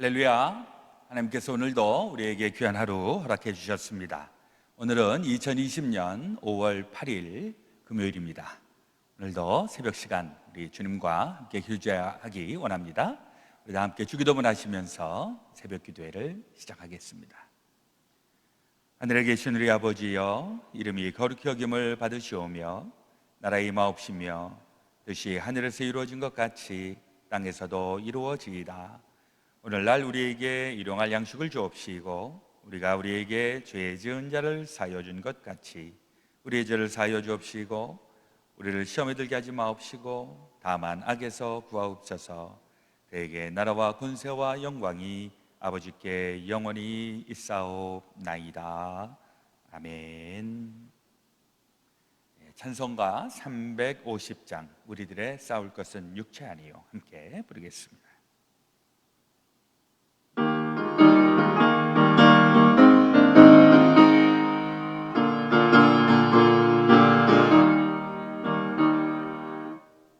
할렐루야. 하나님께서 오늘도 우리에게 귀한 하루 허락해 주셨습니다. 오늘은 2020년 5월 8일 금요일입니다. 오늘도 새벽 시간 우리 주님과 함께 교제하기 원합니다. 우리 다 함께 주기도문 하시면서 새벽 기도회를 시작하겠습니다. 하늘에 계신 우리 아버지여, 이름이 거룩히 여김을 받으시오며 나라의 임하옵시며 뜻이 하늘에서 이루어진 것 같이 땅에서도 이루어지이다. 오늘날 우리에게 일용할 양식을 주옵시고 우리가 우리에게 죄 지은 자를 사하여 준 것 같이 우리의 죄를 사하여 주옵시고 우리를 시험에 들게 하지 마옵시고 다만 악에서 구하옵소서. 그에게 나라와 권세와 영광이 아버지께 영원히 있사옵나이다. 아멘. 찬송가 350장 우리들의 싸울 것은 육체 아니요 함께 부르겠습니다.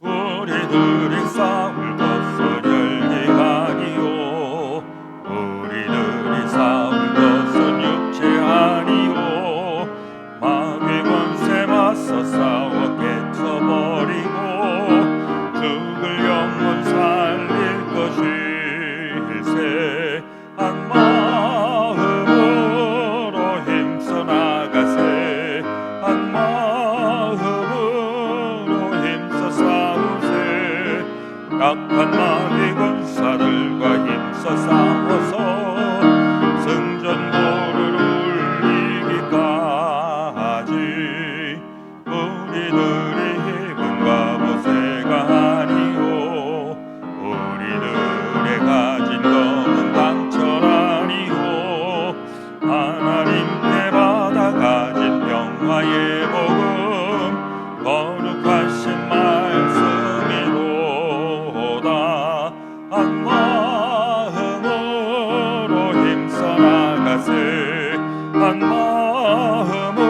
우리들이 싸울 것은 혈기가 아니요 우리들이 싸울 것은 육체 아니요 마귀 권세 맞서 싸워 깨쳐버리고 죽을 영혼 살릴 것일세. 한 마음으로 힘써 나가세. 한 마음으로 힘써 싸우세. 악한 마귀 군사들과 힘써 싸워서 승전보를 울리기까지. 우리들의 힘은 갑옷새가 아니요 우리들의 가진 것은 강철 아니요 하나님께 받아 가진 평화의 복음 거룩하신 말씀이로다. 한 마음으로 힘써 나가세. 한 마음으로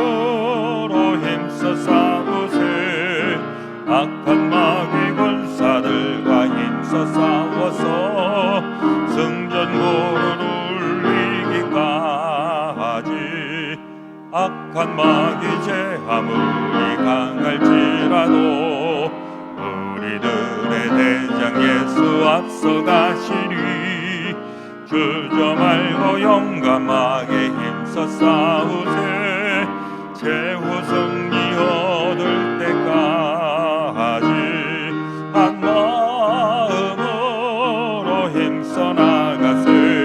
힘써 싸우세. 악한 마귀 군사들과 힘써 싸워서 승전고를 울리기까지. 악한 마귀 제 아무리 강할지라도 우리들의 대장 예수 앞서 가시니 주저 말고 용감하게 힘써 싸우세. 최후 승리 얻을 때까지. 한 마음으로 힘써 나가세.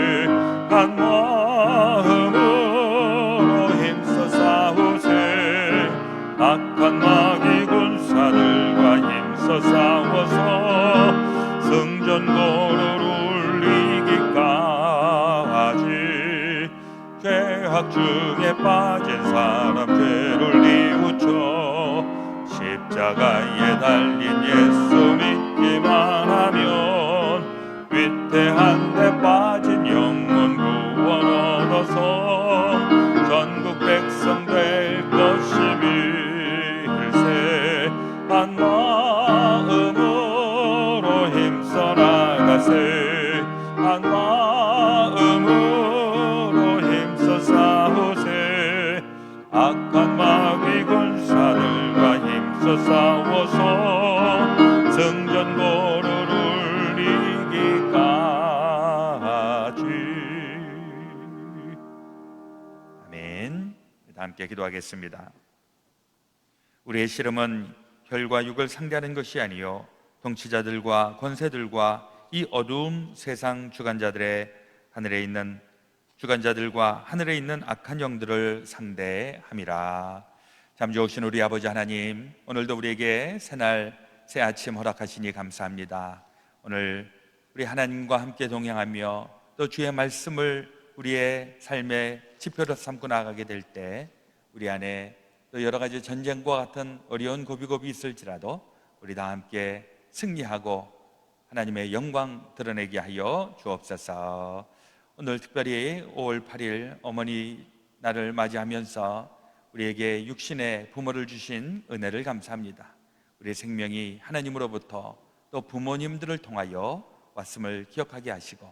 박중에 빠진 사람 죄를 뉘우쳐 십자가에 달린 예수 믿기만 하면 위태한 데 빠진 영혼 구원 얻어서 전국 백성 될 것이밀세. 한 마음으로 힘써 나가세. 한 마음으로 힘써 싸우세. 악한 마귀 군사들과 힘써 싸워서 승전고를 울리기까지. 아멘. 함께 기도하겠습니다. 우리의 씨름은 혈과 육을 상대하는 것이 아니요 통치자들과 권세들과 이 어두운 세상 주관자들의 하늘에 있는 주관자들과 하늘에 있는 악한 영들을 상대함이라. 참 좋으신 우리 아버지 하나님, 오늘도 우리에게 새날 새 아침 허락하시니 감사합니다. 오늘 우리 하나님과 함께 동행하며 또 주의 말씀을 우리의 삶의 지표로 삼고 나가게 될 때 우리 안에 또 여러 가지 전쟁과 같은 어려운 고비고비 있을지라도 우리 다 함께 승리하고 하나님의 영광 드러내게 하여 주옵소서. 오늘 특별히 5월 8일 어머니 날을 맞이하면서 우리에게 육신의 부모를 주신 은혜를 감사합니다. 우리의 생명이 하나님으로부터 또 부모님들을 통하여 왔음을 기억하게 하시고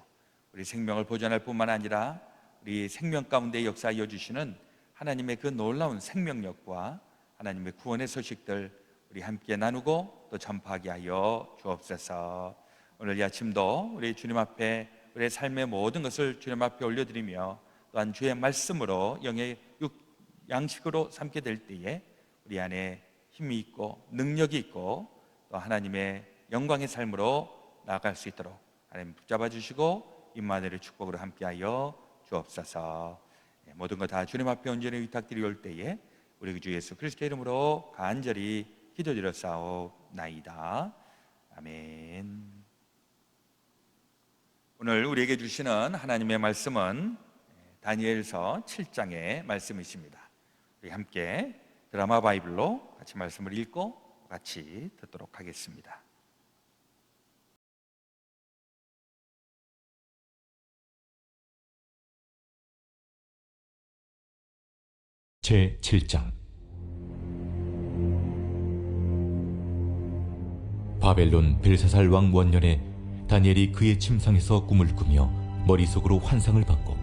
우리 생명을 보존할 뿐만 아니라 우리 생명 가운데 역사하여 주시는 하나님의 그 놀라운 생명력과 하나님의 구원의 소식들 우리 함께 나누고 또 전파하게 하여 주옵소서. 오늘 이 아침도 우리 주님 앞에 우리의 삶의 모든 것을 주님 앞에 올려드리며 또한 주의 말씀으로 영의 양식으로 삼게 될 때에 우리 안에 힘이 있고 능력이 있고 또 하나님의 영광의 삶으로 나아갈 수 있도록 하나님 붙잡아 주시고 임마누엘의 축복으로 함께하여 주옵소서. 모든 것 다 주님 앞에 온전히 위탁드리올 때에 우리 주 예수 그리스도의 이름으로 간절히 기도드렸사옵나이다. 아멘. 오늘 우리에게 주시는 하나님의 말씀은 다니엘서 7장의 말씀이십니다. 우리 함께 드라마 바이블로 같이 말씀을 읽고 같이 듣도록 하겠습니다. 제7장. 바벨론 벨사살 왕 원년에 다니엘이 그의 침상에서 꿈을 꾸며 머릿속으로 환상을 받고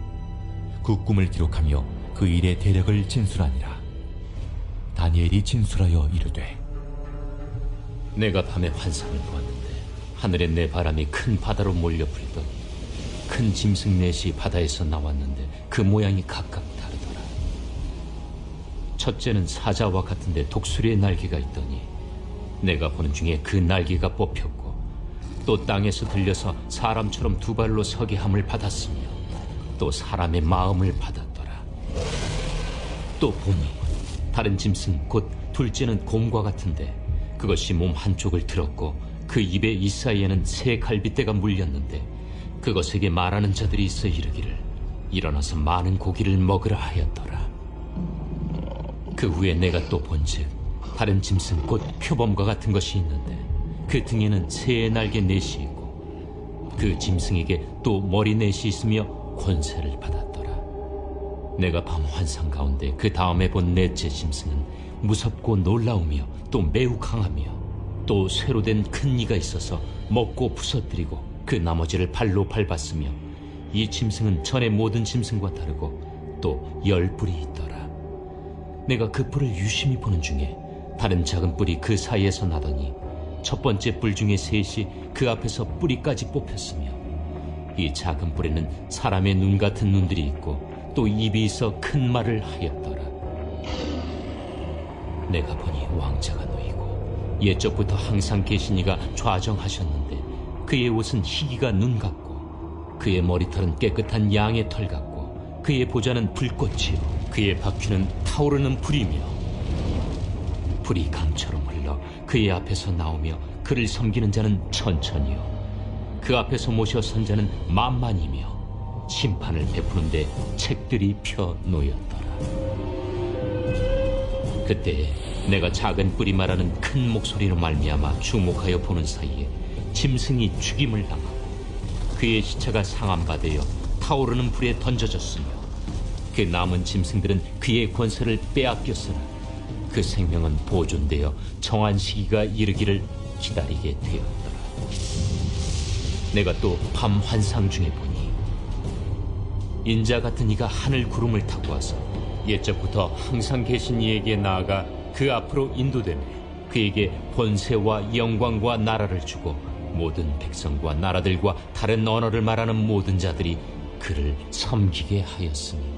그 꿈을 기록하며 그 일의 대략을 진술하니라. 다니엘이 진술하여 이르되, 내가 밤에 환상을 보았는데 하늘에 내 바람이 큰 바다로 몰려 불더니 큰 짐승 넷이 바다에서 나왔는데 그 모양이 각각 다르더라. 첫째는 사자와 같은데 독수리의 날개가 있더니 내가 보는 중에 그 날개가 뽑혔고 또 땅에서 들려서 사람처럼 두 발로 서게 함을 받았으며 또 사람의 마음을 받았더라. 또 보니 다른 짐승 곧 둘째는 곰과 같은데 그것이 몸 한쪽을 들었고 그 입의 이 사이에는 새 갈빗대가 물렸는데 그것에게 말하는 자들이 있어 이르기를 일어나서 많은 고기를 먹으라 하였더라. 그 후에 내가 또 본즉 다른 짐승 곧 표범과 같은 것이 있는데 그 등에는 새의 날개 넷이 있고 그 짐승에게 또 머리 넷이 있으며 권세를 받았더라. 내가 밤 환상 가운데 그 다음에 본 넷째 짐승은 무섭고 놀라우며 또 매우 강하며 또 쇠로 된 큰 이가 있어서 먹고 부서뜨리고 그 나머지를 발로 밟았으며 이 짐승은 전의 모든 짐승과 다르고 또 10뿔이 있더라. 내가 그 뿔을 유심히 보는 중에 다른 작은 뿔이 그 사이에서 나더니 첫 번째 뿔 중에 셋이 그 앞에서 뿌리까지 뽑혔으며 이 작은 뿔에는 사람의 눈 같은 눈들이 있고 또 입이 있어 큰 말을 하였더라. 내가 보니 왕자가 놓이고 옛적부터 항상 계신 이가 좌정하셨는데 그의 옷은 희기가 눈 같고 그의 머리털은 깨끗한 양의 털 같고 그의 보좌는 불꽃이요 그의 바퀴는 타오르는 불이며 불이 강처럼 흘러 그의 앞에서 나오며 그를 섬기는 자는 천천히요 그 앞에서 모셔 선 자는 만만이며 심판을 베푸는데 책들이 펴 놓였더라. 그때 내가 작은 뿌리 말하는 큰 목소리로 말미암아 주목하여 보는 사이에 짐승이 죽임을 당하고 그의 시체가 상함받아 타오르는 불에 던져졌으며 그 남은 짐승들은 그의 권세를 빼앗겼으나 그 생명은 보존되어 정한 시기가 이르기를 기다리게 되었더라. 내가 또 밤 환상 중에 보니 인자 같은 이가 하늘 구름을 타고 와서 옛적부터 항상 계신 이에게 나아가 그 앞으로 인도되며 그에게 권세와 영광과 나라를 주고 모든 백성과 나라들과 다른 언어를 말하는 모든 자들이 그를 섬기게 하였으니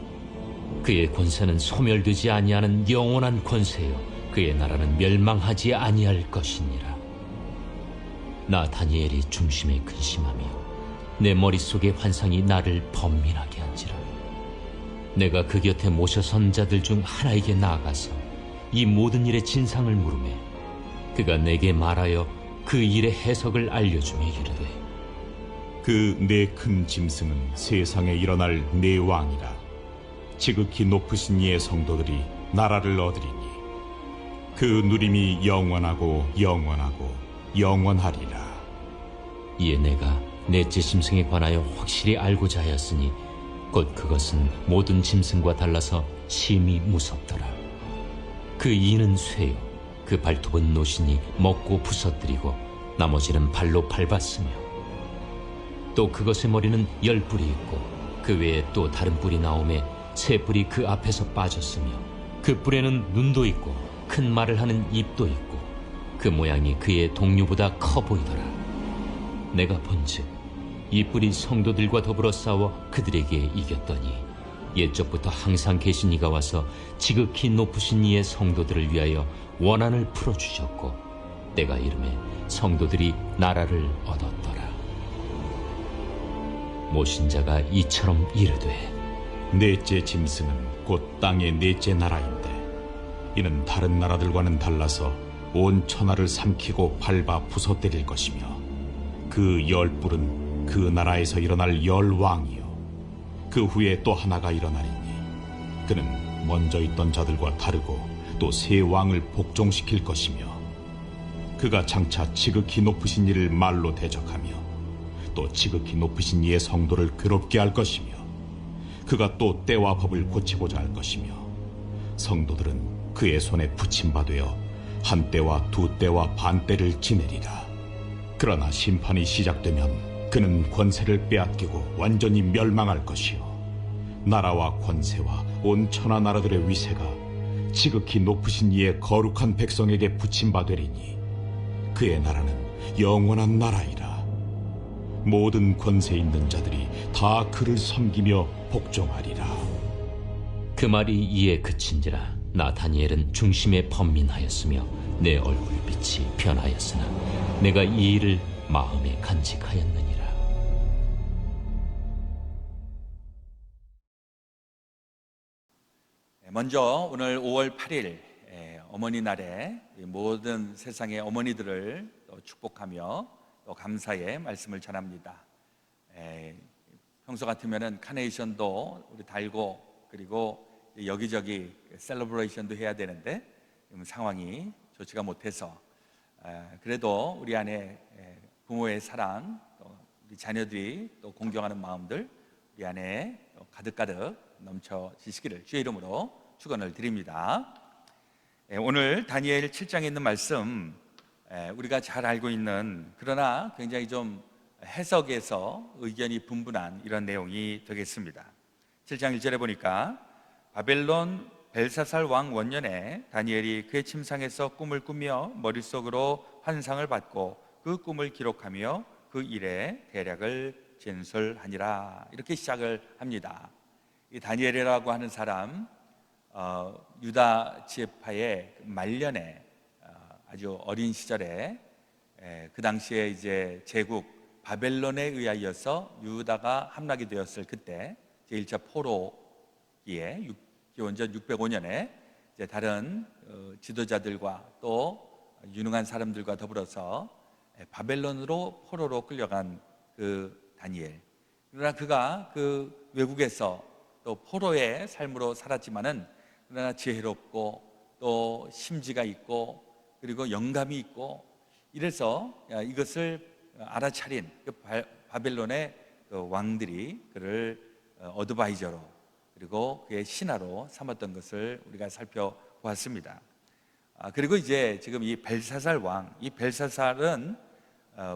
그의 권세는 소멸되지 아니하는 영원한 권세요 그의 나라는 멸망하지 아니할 것이니라. 나 다니엘이 중심에 근심하며 내 머릿속의 환상이 나를 번민하게 한지라. 내가 그 곁에 모셔 선 자들 중 하나에게 나아가서 이 모든 일의 진상을 물으매 그가 내게 말하여 그 일의 해석을 알려주며 이르되 그 네 큰 짐승은 세상에 일어날 네 왕이라. 지극히 높으신 이의 성도들이 나라를 얻으리니 그 누림이 영원하고 영원하고 영원하리라. 이에 내가 넷째 짐승에 관하여 확실히 알고자 하였으니 곧 그것은 모든 짐승과 달라서 심히 무섭더라. 그 이는 쇠요 그 발톱은 노신이 먹고 부서뜨리고 나머지는 발로 밟았으며 또 그것의 머리는 10뿔이 있고 그 외에 또 다른 뿔이 나오매 새 뿔이 그 앞에서 빠졌으며 그 뿔에는 눈도 있고 큰 말을 하는 입도 있고 그 모양이 그의 동류보다 커 보이더라. 내가 본즉 이 뿔이 성도들과 더불어 싸워 그들에게 이겼더니 옛적부터 항상 계신 이가 와서 지극히 높으신 이의 성도들을 위하여 원한을 풀어주셨고 내가 이름에 성도들이 나라를 얻었더라. 모신 자가 이처럼 이르되 넷째 짐승은 곧 땅의 넷째 나라인데 이는 다른 나라들과는 달라서 온 천하를 삼키고 밟아 부서뜨릴 것이며 그 10뿔은 그 나라에서 일어날 10왕이요 그 후에 또 하나가 일어나리니 그는 먼저 있던 자들과 다르고 또 새 왕을 복종시킬 것이며 그가 장차 지극히 높으신 이를 말로 대적하며 또 지극히 높으신 이의 성도를 괴롭게 할 것이며 그가 또 때와 법을 고치고자 할 것이며 성도들은 그의 손에 붙임바되어 한 때와 두 때와 반 때를 지내리라. 그러나 심판이 시작되면 그는 권세를 빼앗기고 완전히 멸망할 것이요 나라와 권세와 온 천하 나라들의 위세가 지극히 높으신 이의 거룩한 백성에게 붙임바되리니 그의 나라는 영원한 나라이라. 모든 권세 있는 자들이 다 그를 섬기며 복종하리라. 그 말이 이에 그친지라. 나 다니엘은 중심에 번민하였으며 내 얼굴빛이 변하였으나 내가 이 일을 마음에 간직하였느니라. 먼저 오늘 5월 8일 어머니 날에 모든 세상의 어머니들을 축복하며 또 감사의 말씀을 전합니다. 평소 같으면은 카네이션도 우리 달고 그리고 여기저기 셀러브레이션도 해야 되는데 상황이 좋지가 못해서 그래도 우리 안에 부모의 사랑, 또 우리 자녀들이 또 공경하는 마음들 우리 안에 가득가득 넘쳐지시기를 주의 이름으로 축원을 드립니다. 오늘 다니엘 7장에 있는 말씀 우리가 잘 알고 있는 그러나 굉장히 좀 해석에서 의견이 분분한 이런 내용이 되겠습니다. 7장 1절에 보니까 바벨론 벨사살 왕 원년에 다니엘이 그의 침상에서 꿈을 꾸며 머릿속으로 환상을 받고 그 꿈을 기록하며 그 일의 대략을 진술하니라. 이렇게 시작을 합니다. 이 다니엘이라고 하는 사람 유다 지파의 말년에 아주 어린 시절에 그 당시에 이제 제국 바벨론에 의하여서 유다가 함락이 되었을 그때 제1차 포로기에 기원전 605년에 이제 다른 지도자들과 또 유능한 사람들과 더불어서 바벨론으로 포로로 끌려간 그 다니엘. 그러나 그가 그 외국에서 또 포로의 삶으로 살았지만은 그러나 지혜롭고 또 심지가 있고 그리고 영감이 있고 이래서 이것을 알아차린 그 바벨론의 그 왕들이 그를 어드바이저로 그리고 그의 신하로 삼았던 것을 우리가 살펴보았습니다. 그리고 이제 지금 이 벨사살 왕, 이 벨사살은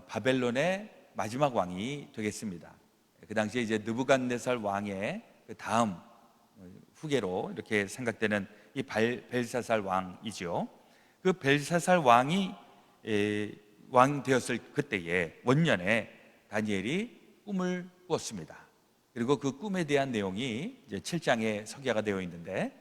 바벨론의 마지막 왕이 되겠습니다. 그 당시에 이제 느부갓네살 왕의 그 다음 후계로 이렇게 생각되는 이 벨사살 왕이죠. 그 벨사살 왕이 왕 되었을 그때에 원년에 다니엘이 꿈을 꾸었습니다. 그리고 그 꿈에 대한 내용이 이제 7장에 소개가 되어 있는데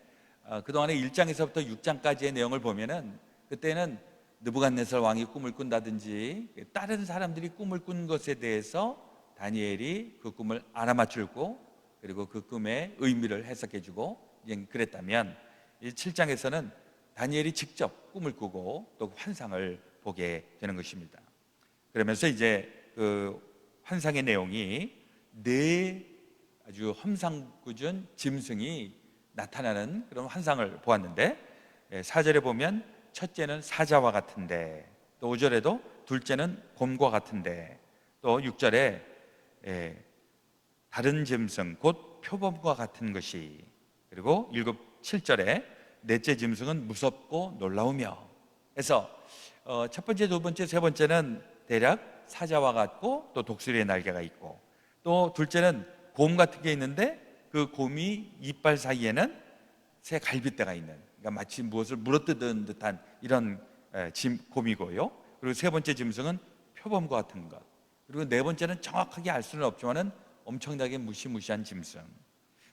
그동안에 1장에서부터 6장까지의 내용을 보면은 그때는 느부갓네살 왕이 꿈을 꾼다든지 다른 사람들이 꿈을 꾼 것에 대해서 다니엘이 그 꿈을 알아맞추고 그리고 그 꿈의 의미를 해석해주고 그랬다면 이 7장에서는 다니엘이 직접 꿈을 꾸고 또 환상을 보게 되는 것입니다. 그러면서 이제 그 환상의 내용이 네 아주 험상궂은 짐승이 나타나는 그런 환상을 보았는데 4절에 보면 첫째는 사자와 같은데 또 5절에도 둘째는 곰과 같은데 또 6절에 다른 짐승 곧 표범과 같은 것이 그리고 7절에 넷째 짐승은 무섭고 놀라우며 해서 첫 번째, 두 번째, 세 번째는 대략 사자와 같고 또 독수리의 날개가 있고 또 둘째는 곰 같은 게 있는데 그 곰이 이빨 사이에는 새 갈빗대가 있는 그러니까 마치 무엇을 물어뜯은 듯한 이런 곰이고요. 그리고 세 번째 짐승은 표범과 같은 것 그리고 네 번째는 정확하게 알 수는 없지만은 엄청나게 무시무시한 짐승.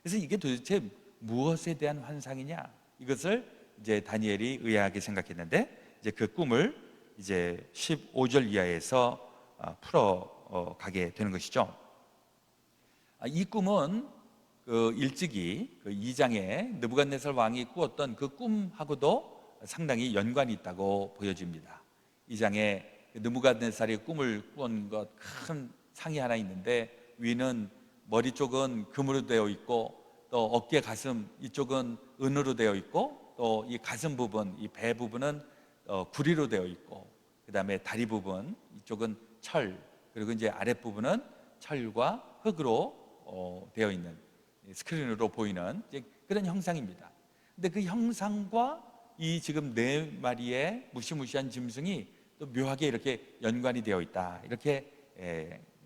그래서 이게 도대체 무엇에 대한 환상이냐? 이것을 이제 다니엘이 의아하게 생각했는데 이제 그 꿈을 이제 15절 이하에서 풀어 가게 되는 것이죠. 이 꿈은 그 일찍이 그 2장에 느부갓네살 왕이 꾸었던 그 꿈하고도 상당히 연관이 있다고 보여집니다. 2장에 느부갓네살이 꿈을 꾸은 것 큰 상이 하나 있는데 위는 머리 쪽은 금으로 되어 있고 또 어깨 가슴 이쪽은 은으로 되어 있고 또 이 가슴 부분 이 배 부분은 구리로 되어 있고 그 다음에 다리 부분 이쪽은 철 그리고 이제 아랫 부분은 철과 흙으로 되어 있는 스크린으로 보이는 그런 형상입니다. 근데 그 형상과 이 지금 네 마리의 무시무시한 짐승이 또 묘하게 이렇게 연관이 되어 있다. 이렇게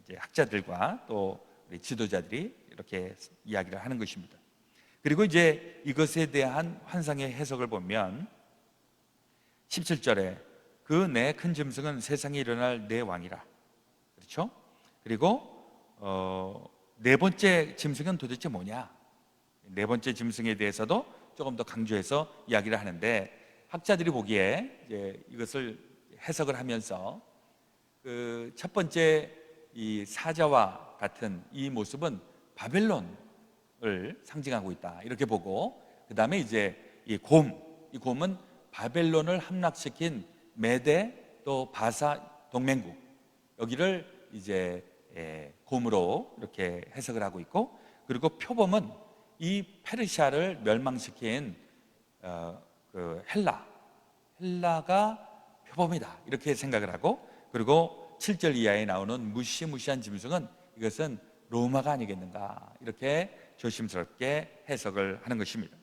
이제 학자들과 또 우리 지도자들이 이렇게 이야기를 하는 것입니다. 그리고 이제 이것에 대한 환상의 해석을 보면 17절에 그 네 큰 짐승은 세상에 일어날 네 왕이라. 그렇죠? 그리고 네 번째 짐승은 도대체 뭐냐? 네 번째 짐승에 대해서도 조금 더 강조해서 이야기를 하는데 학자들이 보기에 이제 이것을 해석을 하면서 그 첫 번째 이 사자와 같은 이 모습은 바벨론을 상징하고 있다 이렇게 보고 그 다음에 이제 이 곰은 바벨론을 함락시킨 메대 또 바사 동맹국 여기를 이제 곰으로 이렇게 해석을 하고 있고 그리고 표범은 이 페르시아를 멸망시킨 그 헬라가 표범이다 이렇게 생각을 하고 그리고 7절 이하에 나오는 무시무시한 짐승은 이것은 로마가 아니겠는가 이렇게 조심스럽게 해석을 하는 것입니다.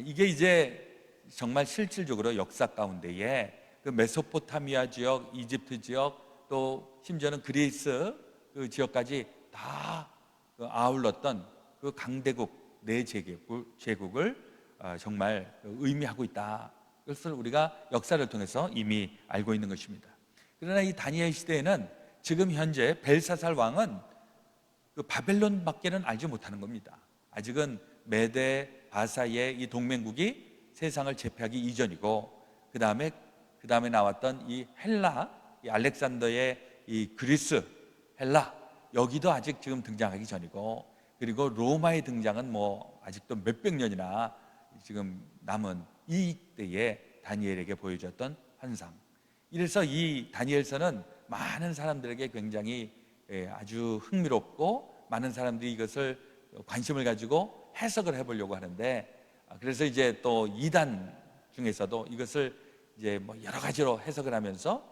이게 이제 정말 실질적으로 역사 가운데에 그 메소포타미아 지역, 이집트 지역 또 심지어는 그리스 그 지역까지 다 아울렀던 그 강대국 네 제국을 정말 의미하고 있다. 그것을 우리가 역사를 통해서 이미 알고 있는 것입니다. 그러나 이 다니엘 시대에는 지금 현재 벨사살 왕은 그 바벨론밖에는 알지 못하는 겁니다. 아직은 메데 바사의 이 동맹국이 세상을 제패하기 이전이고 그 다음에 나왔던 이 헬라, 이 알렉산더의 이 그리스 헬라 여기도 아직 지금 등장하기 전이고 그리고 로마의 등장은 뭐 아직도 몇백 년이나 지금 남은 이 때에 다니엘에게 보여줬던 환상. 이래서 이 다니엘서는 많은 사람들에게 굉장히 아주 흥미롭고 많은 사람들이 이것을 관심을 가지고 해석을 해보려고 하는데, 그래서 이제 또 이단 중에서도 이것을 이제 뭐 여러 가지로 해석을 하면서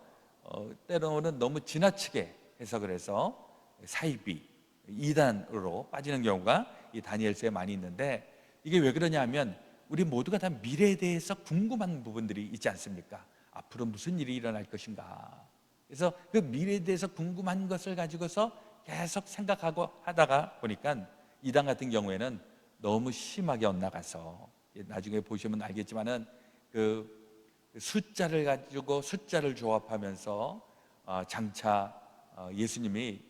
때로는 너무 지나치게 해석을 해서 사이비, 이단으로 빠지는 경우가 이 다니엘서에 많이 있는데, 이게 왜 그러냐면 우리 모두가 다 미래에 대해서 궁금한 부분들이 있지 않습니까? 앞으로 무슨 일이 일어날 것인가. 그래서 그 미래에 대해서 궁금한 것을 가지고서 계속 생각하고 하다가 보니까 이단 같은 경우에는 너무 심하게 엇나가서, 나중에 보시면 알겠지만은 그 숫자를 가지고 숫자를 조합하면서 장차 예수님이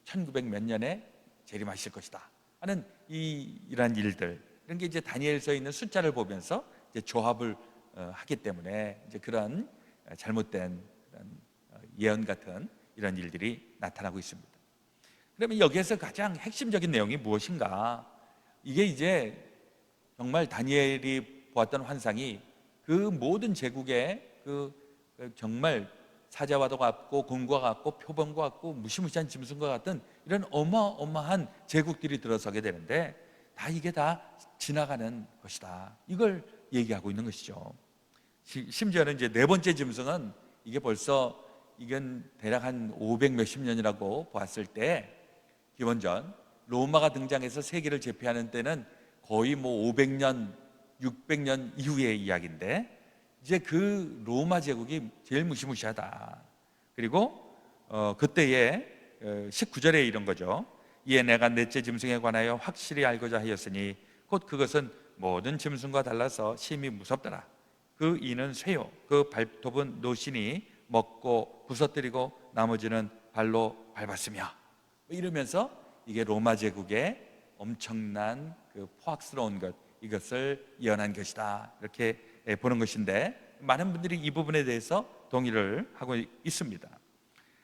1900 몇 년에 재림하실 것이다 하는 이러한 일들, 이런 게 이제 다니엘서에 있는 숫자를 보면서 이제 조합을 하기 때문에 이제 그런 잘못된 그런 예언 같은 이런 일들이 나타나고 있습니다. 그러면 여기에서 가장 핵심적인 내용이 무엇인가? 이게 이제 정말 다니엘이 보았던 환상이 그 모든 제국의 그 정말 사자와도 같고 곰과 같고 표범과 같고 무시무시한 짐승과 같은 이런 어마어마한 제국들이 들어서게 되는데, 다 이게 다 지나가는 것이다, 이걸 얘기하고 있는 것이죠. 심지어는 이제 네 번째 짐승은 이게 벌써 이건 대략 한 500 몇십 년이라고 보았을 때, 기원전 로마가 등장해서 세계를 제패하는 때는 거의 뭐 500년, 600년 이후의 이야기인데, 이제 그 로마 제국이 제일 무시무시하다. 그리고 그때의 19절에 이런 거죠. 이에 내가 넷째 짐승에 관하여 확실히 알고자 하였으니 곧 그것은 모든 짐승과 달라서 심히 무섭더라. 그 이는 쇠요, 그 발톱은 노신이 먹고 부서뜨리고 나머지는 발로 밟았으며, 이러면서 이게 로마 제국의 엄청난 그 포악스러운 것, 이것을 예언한 것이다, 이렇게 보는 것인데, 많은 분들이 이 부분에 대해서 동의를 하고 있습니다.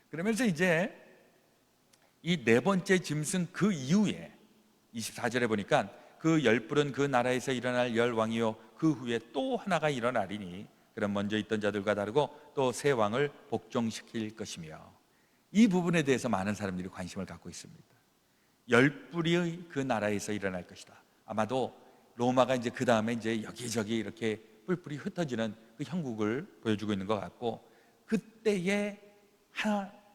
그러면서 이제 이 네 번째 짐승 그 이후에 24절에 보니까 그 열불은 그 나라에서 일어날 열 왕이요 그 후에 또 하나가 일어나리니 그럼 먼저 있던 자들과 다르고 또 새 왕을 복종시킬 것이며, 이 부분에 대해서 많은 사람들이 관심을 갖고 있습니다. 열불이 그 나라에서 일어날 것이다. 아마도 로마가 이제 그 다음에 이제 여기저기 이렇게 뿔뿔이 흩어지는 그 형국을 보여주고 있는 것 같고, 그때에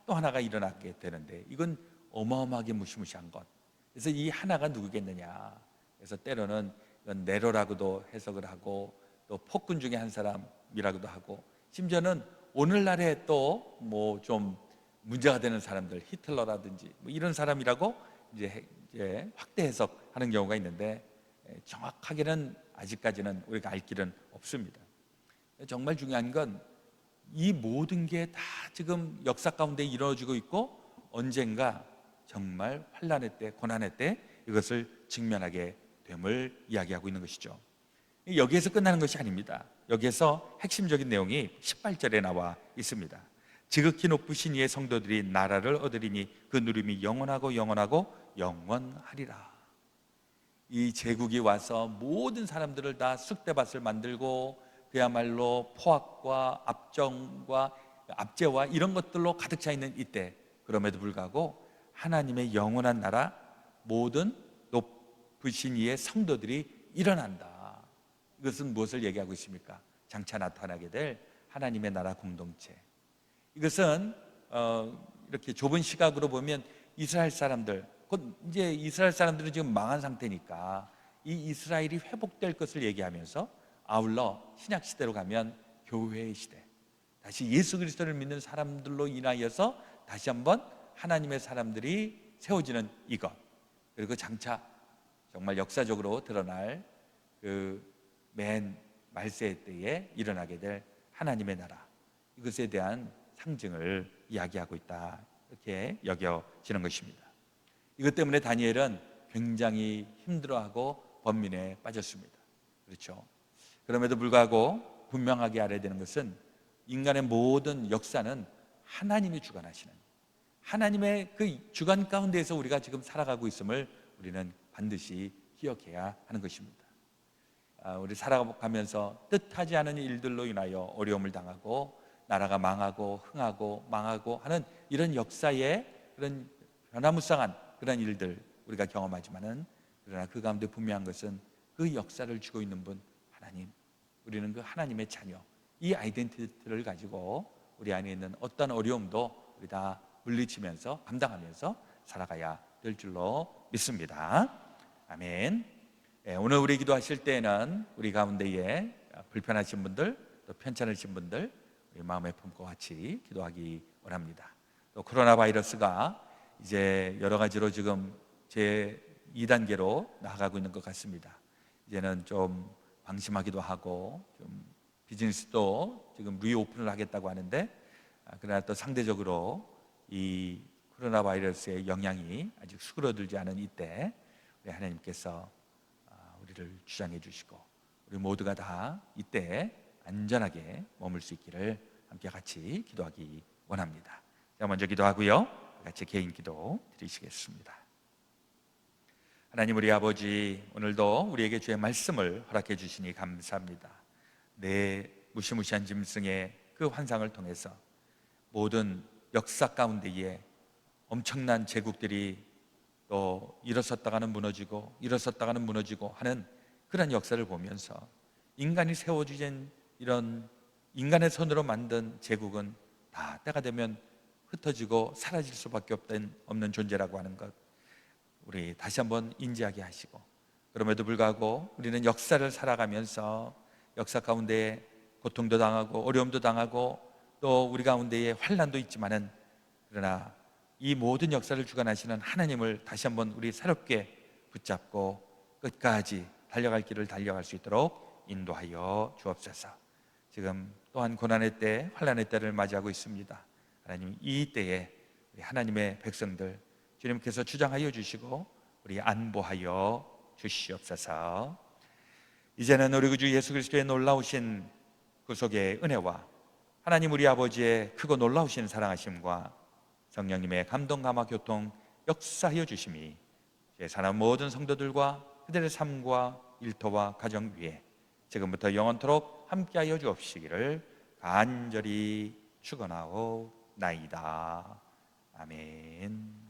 또 하나가 일어나게 되는데, 이건 어마어마하게 무시무시한 것. 그래서 이 하나가 누구겠느냐. 그래서 때로는 이건 네로라고도 해석을 하고, 또 폭군 중에 한 사람이라고도 하고, 심지어는 오늘날에 또 뭐 좀 문제가 되는 사람들, 히틀러라든지 뭐 이런 사람이라고 이제 확대 해석하는 경우가 있는데, 정확하게는 아직까지는 우리가 알 길은 없습니다. 정말 중요한 건 이 모든 게 다 지금 역사 가운데 이루어지고 있고, 언젠가 정말 환난의 때, 고난의 때 이것을 직면하게 됨을 이야기하고 있는 것이죠. 여기에서 끝나는 것이 아닙니다. 여기에서 핵심적인 내용이 18절에 나와 있습니다. 지극히 높으신 이의 성도들이 나라를 얻으리니 그 누림이 영원하고 영원하고 영원하리라. 이 제국이 와서 모든 사람들을 다 쑥대밭을 만들고 그야말로 포악과 압정과 압제와 이런 것들로 가득 차 있는 이때, 그럼에도 불구하고 하나님의 영원한 나라, 모든 높으신 이의 성도들이 일어난다. 이것은 무엇을 얘기하고 있습니까? 장차 나타나게 될 하나님의 나라 공동체. 이것은 이렇게 좁은 시각으로 보면 이스라엘 사람들, 곧 이제 이스라엘 사람들은 지금 망한 상태니까 이 이스라엘이 회복될 것을 얘기하면서, 아울러 신약 시대로 가면 교회의 시대, 다시 예수 그리스도를 믿는 사람들로 인하여서 다시 한번 하나님의 사람들이 세워지는 이것, 그리고 장차 정말 역사적으로 드러날 그 맨 말세의 때에 일어나게 될 하나님의 나라, 이것에 대한 상징을 이야기하고 있다, 이렇게 여겨지는 것입니다. 이것 때문에 다니엘은 굉장히 힘들어하고 번민에 빠졌습니다. 그렇죠? 그럼에도 불구하고 분명하게 알아야 되는 것은 인간의 모든 역사는 하나님이 주관하시는, 하나님의 그 주관 가운데에서 우리가 지금 살아가고 있음을 우리는 반드시 기억해야 하는 것입니다. 우리 살아가면서 뜻하지 않은 일들로 인하여 어려움을 당하고 나라가 망하고 흥하고 망하고 하는 이런 역사의 그런 변화무쌍한 그런 일들 우리가 경험하지만은 그러나 그 가운데 분명한 것은 그 역사를 주고 있는 분 하나님, 우리는 그 하나님의 자녀, 이 아이덴티티를 가지고 우리 안에 있는 어떤 어려움도 우리 다 물리치면서 감당하면서 살아가야 될 줄로 믿습니다. 아멘. 오늘 우리 기도하실 때에는 우리 가운데에 불편하신 분들, 또 편찮으신 분들 우리 마음에 품고 같이 기도하기 원합니다. 또 코로나 바이러스가 이제 여러 가지로 지금 제 2단계로 나아가고 있는 것 같습니다. 이제는 좀 방심하기도 하고 좀 비즈니스도 지금 리오픈을 하겠다고 하는데 그러나 또 상대적으로 이 코로나 바이러스의 영향이 아직 수그러들지 않은 이때 우리 하나님께서 우리를 주장해 주시고 우리 모두가 다 이때 안전하게 머물 수 있기를 함께 같이 기도하기 원합니다. 자, 먼저 기도하고요, 같이 개인 기도 드리시겠습니다. 하나님 우리 아버지, 오늘도 우리에게 주의 말씀을 허락해 주시니 감사합니다. 내 무시무시한 짐승의 그 환상을 통해서 모든 역사 가운데에 엄청난 제국들이 또 일어섰다가는 무너지고 일어섰다가는 무너지고 하는 그런 역사를 보면서 인간이 세워주신 이런 인간의 손으로 만든 제국은 다 때가 되면 흩어지고 사라질 수밖에 없는 존재라고 하는 것 우리 다시 한번 인지하게 하시고, 그럼에도 불구하고 우리는 역사를 살아가면서 역사 가운데 고통도 당하고 어려움도 당하고 또 우리 가운데에 환난도 있지만은 그러나 이 모든 역사를 주관하시는 하나님을 다시 한번 우리 새롭게 붙잡고 끝까지 달려갈 길을 달려갈 수 있도록 인도하여 주옵소서. 지금 또한 고난의 때, 환난의 때를 맞이하고 있습니다. 하나님, 이 때에 우리 하나님의 백성들 주님께서 주장하여 주시고 우리 안보하여 주시옵소서. 이제는 우리 구주 예수 그리스도의 놀라우신 구속의 은혜와 하나님 우리 아버지의 크고 놀라우신 사랑하심과 성령님의 감동 감화 교통 역사하여 주심이 제 사람 모든 성도들과 그들의 삶과 일터와 가정 위에 지금부터 영원토록 함께하여 주옵시기를 간절히 축원하오나이다. 아멘.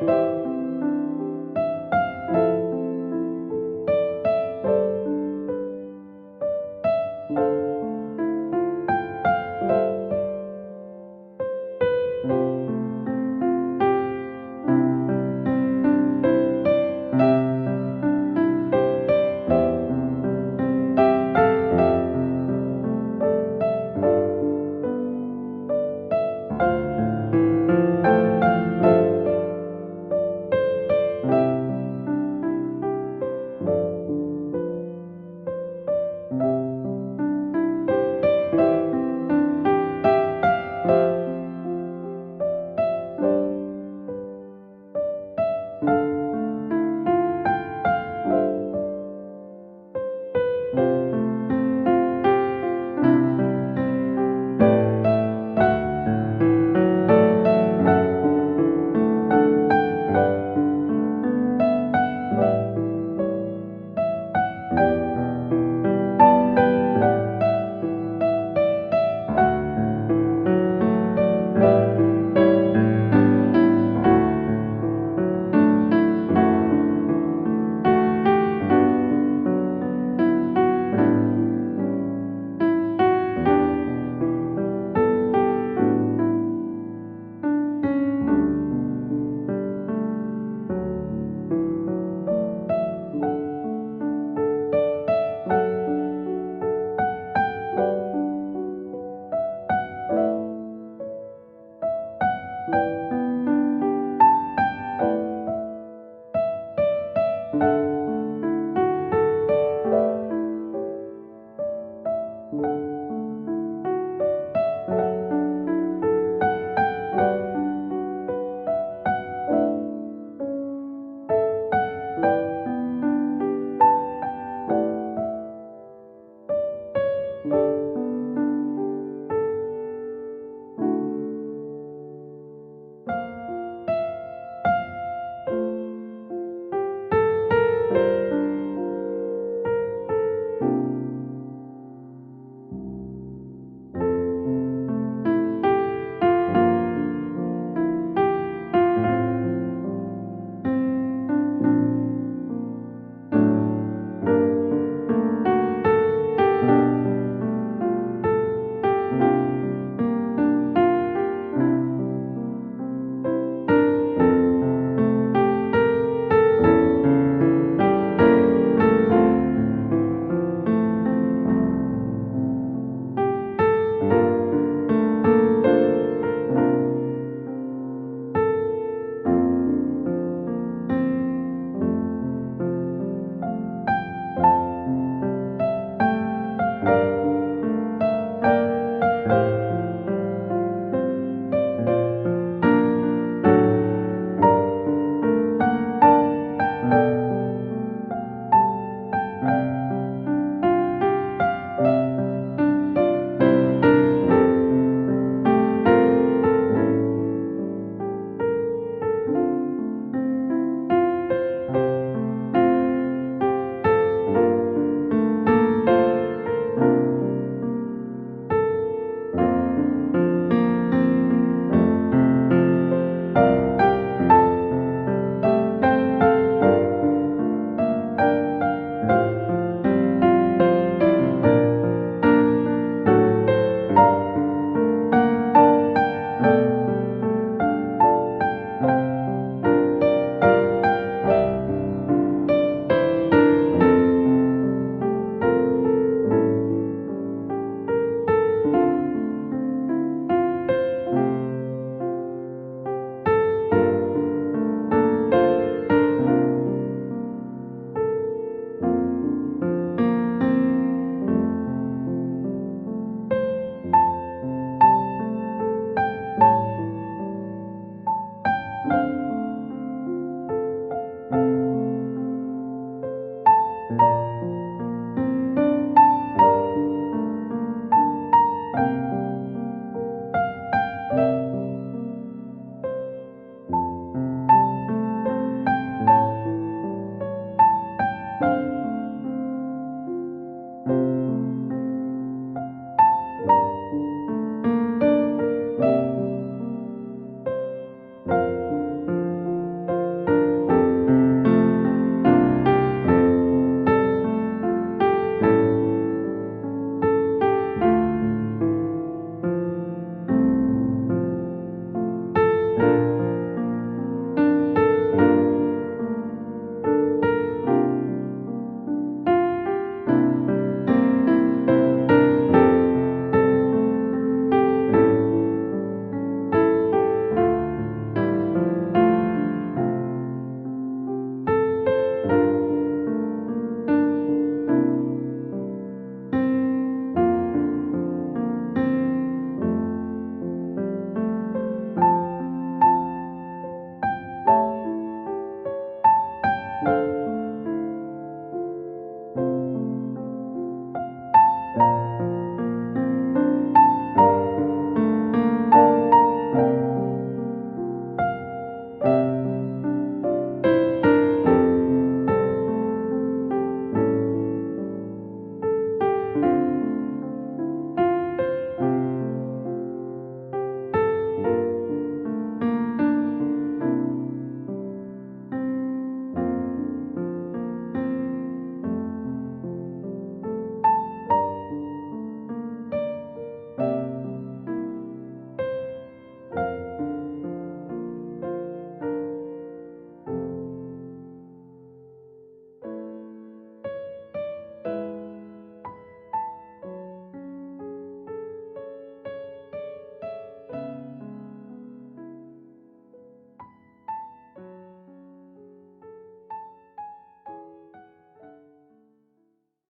주옵소서.